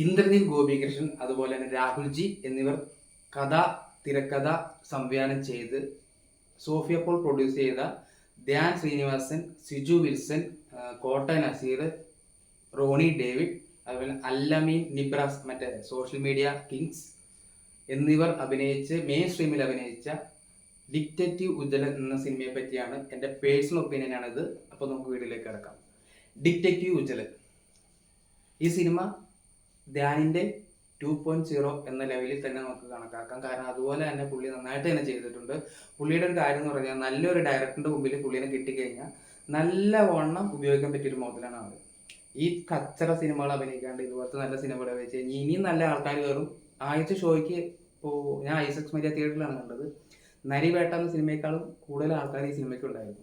ഇന്ദ്രനീൽ ഗോപികൃഷ്ണൻ അതുപോലെ തന്നെ രാഹുൽജി എന്നിവർ കഥ, തിരക്കഥ സംവിധാനം ചെയ്ത് സോഫിയ പോൾ പ്രൊഡ്യൂസ് ചെയ്ത ധ്യാൻ ശ്രീനിവാസൻ, സിജു വിൽസൺ, കോട്ട നസീർ, റോണി ഡേവിഡ്, അതുപോലെ അല്ലമീൻ നിബ്രാസ്, മറ്റേ സോഷ്യൽ മീഡിയ കിങ്സ് എന്നിവർ അഭിനയിച്ച് മെയിൻ സ്ട്രീമിൽ അഭിനയിച്ച ഡിറ്റക്റ്റീവ് ഉജ്ജ്വലൻ എന്ന സിനിമയെ പറ്റിയാണ് എൻ്റെ പേഴ്സണൽ ഒപ്പീനിയൻ ആണിത്. അപ്പോൾ നമുക്ക് വീഡിയോയിലേക്ക് കിടക്കാം. ഡിറ്റക്റ്റീവ് ഉജ്ജ്വലൻ ഈ സിനിമ ധ്യാനിൻ്റെ 2.0 എന്ന ലെവലിൽ തന്നെ നമുക്ക് കണക്കാക്കാം. കാരണം അതുപോലെ തന്നെ പുള്ളി നന്നായിട്ട് തന്നെ ചെയ്തിട്ടുണ്ട്. പുള്ളിയുടെ ഒരു കാര്യം എന്ന് പറഞ്ഞാൽ നല്ലൊരു ഡയറക്ടറിന്റെ മുമ്പിൽ പുള്ളിനെ കിട്ടിക്കഴിഞ്ഞാൽ നല്ല വണ്ണം ഉപയോഗിക്കാൻ പറ്റിയൊരു മോഡലാണ് ആള്. ഈ കച്ചറ സിനിമകൾ അഭിനയിക്കാണ്ട് ഇതുപോലത്തെ നല്ല സിനിമകൾ വെച്ച് കഴിഞ്ഞാൽ ഇനിയും നല്ല ആൾക്കാർ കയറും. ആദ്യത്തെ ഷോയ്ക്ക് ഇപ്പോൾ ഞാൻ ഐസക്സ് മീഡിയ തിയേറ്ററിലാണ് കണ്ടത്. നരിവേട്ട എന്ന സിനിമയെക്കാളും കൂടുതൽ ആൾക്കാർ ഈ സിനിമയ്ക്ക് ഉണ്ടായിരുന്നു.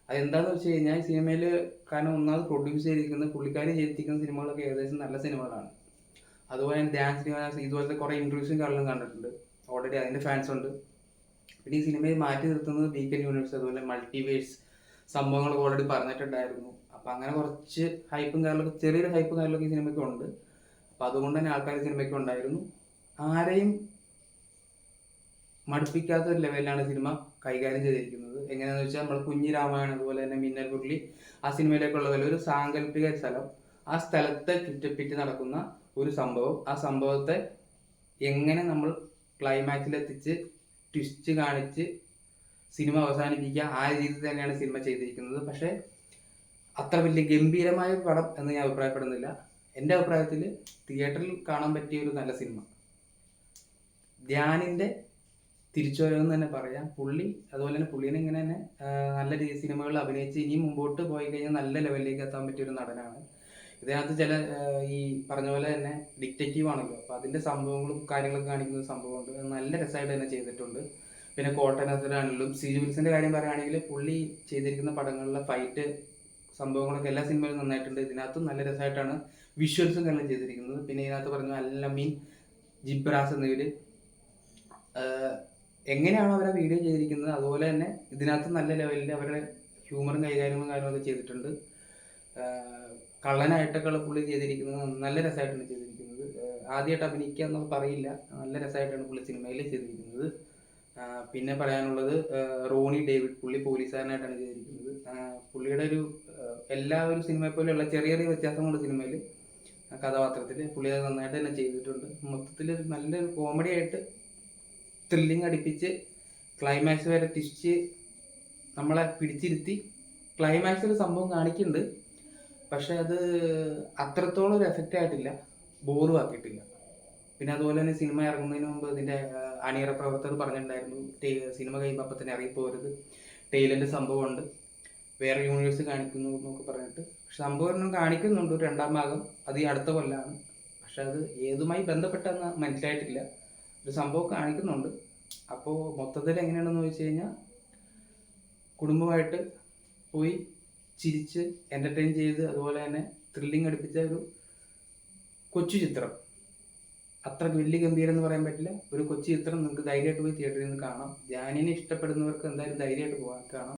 അതെന്താണെന്ന് വെച്ച് കഴിഞ്ഞാൽ ഈ സിനിമയിൽ കാരണം ഒന്നാമത് പ്രൊഡ്യൂസ് ചെയ്തിരിക്കുന്ന പുള്ളിക്കാരി ചെയ്തിരിക്കുന്ന സിനിമകളൊക്കെ ഏകദേശം നല്ല സിനിമകളാണ്. അതുപോലെ തന്നെ ധ്യാൻ ശ്രീനിവാസൻ ഇതുപോലത്തെ കുറേ ഇൻട്രൊഡ്യൂസും കാര്യങ്ങളും കണ്ടിട്ടുണ്ട്. ഓൾറെഡി അതിൻ്റെ ഫാൻസ് ഉണ്ട്. പിന്നെ ഈ സിനിമയെ മാറ്റി നിർത്തുന്നത് വീക്കെൻഡ് യൂണിവേഴ്സ് അതുപോലെ മൾട്ടിവേഴ്സ് സംഭവങ്ങളൊക്കെ ഓൾറെഡി പറഞ്ഞിട്ടുണ്ടായിരുന്നു. അപ്പം അങ്ങനെ കുറച്ച് ഹൈപ്പും കാര്യങ്ങളൊക്കെ ചെറിയൊരു ഹൈപ്പും കാര്യങ്ങളൊക്കെ ഈ സിനിമയ്ക്ക് ഉണ്ട്. അപ്പം അതുകൊണ്ട് തന്നെ ആൾക്കാർ സിനിമയ്ക്ക് ഉണ്ടായിരുന്നു. ആരെയും മടുപ്പിക്കാത്ത ഒരു ലെവലിലാണ് സിനിമ കൈകാര്യം ചെയ്തിരിക്കുന്നത്. എങ്ങനെയാണെന്ന് വെച്ചാൽ നമ്മൾ കുഞ്ഞി രാമായണം അതുപോലെ തന്നെ മിന്നൽ മുരളി ആ സിനിമയിലേക്കുള്ള പോലെ ഒരു സാങ്കല്പിക സ്ഥലം, ആ സ്ഥലത്തെ ചുറ്റപ്പിറ്റ് നടക്കുന്ന ഒരു സംഭവം, ആ സംഭവത്തെ എങ്ങനെ നമ്മൾ ക്ലൈമാക്സിലെത്തിച്ച് ട്വിസ്റ്റ് കാണിച്ച് സിനിമ അവസാനിപ്പിക്കുക, ആ രീതിയിൽ തന്നെയാണ് സിനിമ ചെയ്തിരിക്കുന്നത്. പക്ഷേ അത്ര വലിയ ഗംഭീരമായ പടം എന്ന് ഞാൻ അഭിപ്രായപ്പെടുന്നില്ല. എൻ്റെ അഭിപ്രായത്തിൽ തിയേറ്ററിൽ കാണാൻ പറ്റിയ ഒരു നല്ല സിനിമ. ധ്യാനിൻ്റെ തിരിച്ചുവരവെന്ന് തന്നെ പറയാം. പുള്ളി അതുപോലെ തന്നെ പുള്ളീനെ ഇങ്ങനെ തന്നെ നല്ല രീതി സിനിമകളിൽ അഭിനയിച്ച് ഇനി മുമ്പോട്ട് പോയി കഴിഞ്ഞാൽ നല്ല ലെവലിലേക്ക് എത്താൻ പറ്റിയ ഒരു നടനാണ്. ഇതിനകത്ത് ചില ഈ പറഞ്ഞ പോലെ തന്നെ ഡിറ്റക്റ്റീവ് ആണല്ലോ, അപ്പോൾ അതിൻ്റെ സംഭവങ്ങളും കാര്യങ്ങളൊക്കെ കാണിക്കുന്ന സംഭവമുണ്ട്. നല്ല രസമായിട്ട് തന്നെ ചെയ്തിട്ടുണ്ട്. പിന്നെ കോട്ടനത്തിലാണെങ്കിലും സിജു വിൽസന്റെ കാര്യം പറയുകയാണെങ്കിൽ പുള്ളി ചെയ്തിരിക്കുന്ന പടങ്ങളിലെ ഫൈറ്റ് സംഭവങ്ങളൊക്കെ എല്ലാ സിനിമയിലും നന്നായിട്ടുണ്ട്. ഇതിനകത്തും നല്ല രസമായിട്ടാണ് വിഷ്വൽസും എല്ലാം ചെയ്തിരിക്കുന്നത്. പിന്നെ ഇതിനകത്ത് പറഞ്ഞു അല്ലമീൻ, ജിബ്രാസ് എന്നിവർ എങ്ങനെയാണോ അവരെ വീഡിയോ ചെയ്തിരിക്കുന്നത് അതുപോലെ തന്നെ ഇതിനകത്ത് നല്ല ലെവലിൽ അവരുടെ ഹ്യൂമറും കൈകാര്യങ്ങളും കാര്യങ്ങളൊക്കെ ചെയ്തിട്ടുണ്ട്. കള്ളനായിട്ടൊക്കെ പുള്ളി ചെയ്തിരിക്കുന്നത് നല്ല രസമായിട്ടാണ് ചെയ്തിരിക്കുന്നത്. ആദ്യമായിട്ട് അഭിനയിക്കുക എന്നൊക്കെ പറയില്ല, നല്ല രസമായിട്ടാണ് പുള്ളി സിനിമയിൽ ചെയ്തിരിക്കുന്നത്. പിന്നെ പറയാനുള്ളത് റോണി ഡേവിഡ്, പുള്ളി പോലീസുകാരനായിട്ടാണ് ചെയ്തിരിക്കുന്നത്. പുള്ളിയുടെ ഒരു ഒരു സിനിമയെ പോലെയുള്ള ചെറിയ ചെറിയ വ്യത്യാസമുള്ള സിനിമയിൽ കഥാപാത്രത്തിൽ പുള്ളി അത് നന്നായിട്ട് തന്നെ ചെയ്തിട്ടുണ്ട്. മൊത്തത്തിൽ നല്ലൊരു കോമഡി ആയിട്ട് ത്രില്ലിങ് അടിപ്പിച്ച് ക്ലൈമാക്സ് വരെ തിരിച്ച് നമ്മളെ പിടിച്ചിരുത്തി ക്ലൈമാക്സിൽ സംഭവം കാണിക്കുന്നുണ്ട്. പക്ഷെ അത് അത്രത്തോളം ഒരു എഫക്റ്റ് ആയിട്ടില്ല, ബോറും ആക്കിയിട്ടില്ല. പിന്നെ അതുപോലെ തന്നെ സിനിമ ഇറങ്ങുന്നതിന് മുമ്പ് ഇതിൻ്റെ അണിയറ പ്രവർത്തകർ പറഞ്ഞിട്ടുണ്ടായിരുന്നു സിനിമ കഴിയുമ്പോൾ അപ്പം തന്നെ ഇറങ്ങിപ്പോരുത്, ടെയിലിൻ്റെ സംഭവമുണ്ട്, വേറെ യൂണിവേഴ്സ് കാണിക്കുന്നു എന്നൊക്കെ പറഞ്ഞിട്ട്. പക്ഷെ സംഭവം കാണിക്കുന്നുണ്ട് ഒരു 2ാം ഭാഗം, അത് ഈ അടുത്ത കൊല്ലമാണ്. പക്ഷെ അത് ഏതുമായി ബന്ധപ്പെട്ടെന്ന് മനസ്സിലായിട്ടില്ല. ഒരു സംഭവം കാണിക്കുന്നുണ്ട്. അപ്പോൾ മൊത്തത്തിൽ എങ്ങനെയാണെന്ന് ചോദിച്ചു കഴിഞ്ഞാൽ കുടുംബമായിട്ട് പോയി ചിരിച്ച് എൻ്റർടൈൻ ചെയ്ത് അതുപോലെ തന്നെ ത്രില്ലിങ് അടുപ്പിച്ച ഒരു കൊച്ചു ചിത്രം. അത്ര വലിയ ഗംഭീരം എന്ന് പറയാൻ പറ്റില്ല, ഒരു കൊച്ചു ചിത്രം നിങ്ങൾക്ക് ധൈര്യമായിട്ട് പോയി തിയേറ്ററിൽ നിന്ന് കാണാം. ധ്യാനിനെ ഇഷ്ടപ്പെടുന്നവർക്ക് എന്തായാലും ധൈര്യമായിട്ട് പോകാൻ കാണാം.